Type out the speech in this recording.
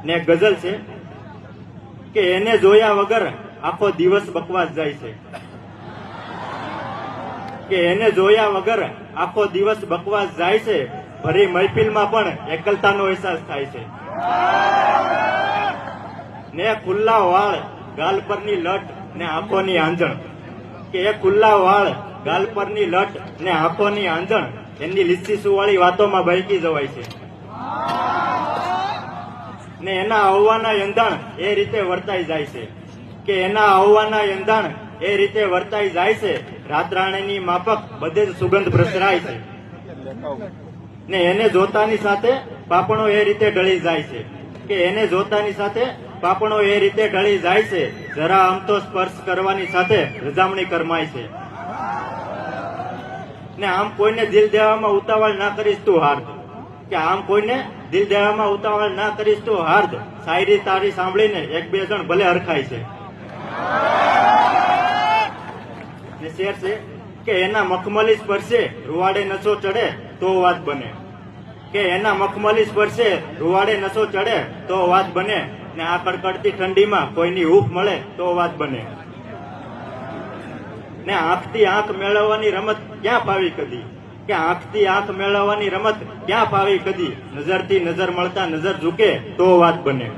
ને એક ગઝલ છે કે એને જોયા વગર આખો દિવસ બકવાસ જાય છે, કે એને જોયા વગર આખો દિવસ બકવાસ જાય છે, ભરી મહેફિલમાં પણ એકલતાનો અહેસાસ થાય છે, ને ખુલ્લા વાળ ગાલ પરની લટ ને આંખોની આંજણ, કે એ ખુલ્લા વાળ ગાલ પરની લટ ને આંખોની આંજણ એની લીસી સુવાળી વાતોમાં બહેકી જવાય છે, ને એના આવવાના એંધાણ એ રીતે વર્તાઈ જાય છે, કે એના આવવાના એંધાણ એ રીતે વર્તાઈ જાય છે, રાતરાણીની માફક બધે જ સુગંધ પ્રસરાય છે, ને એને જોતાની સાથે પાપણો એ રીતે ઢળી જાય છે, કે એને જોતાની સાથે પાપણો એ રીતે ઢળી જાય છે, જરા આમ તો સ્પર્શ કરવાની સાથે રજામણી કરમાય છે, ને આમ કોઈને દિલ દેવામાં ઉતાવળ ના કરીશ તું હાર્દ, કે આમ કોઈને દિલ દેવામાં ઉતાવળ ના કરીશ તું હાર્દ, શાયરી તારી સાંભળીને એક બે જણ ભલે હરખાય છે, ને શેર છે કે એના મખમલી સ્પર્શે રૂવાડે નશો ચડે તો વાત બને, કે એના મખમલી સ્પર્શે રૂવાડે નશો ચડે તો વાત બને, ને આ કડકડતી ઠંડીમાં કોઈની હૂફ મળે તો વાત બને, ને આંખથી આંખ મેળવવાની રમત ક્યાં ફાવી કદી, કે આંખથી આંખ મેળવવાની રમત ક્યાં ફાવી કદી, નજરથી નજર મળતા નજર ઝૂકે તો વાત બને.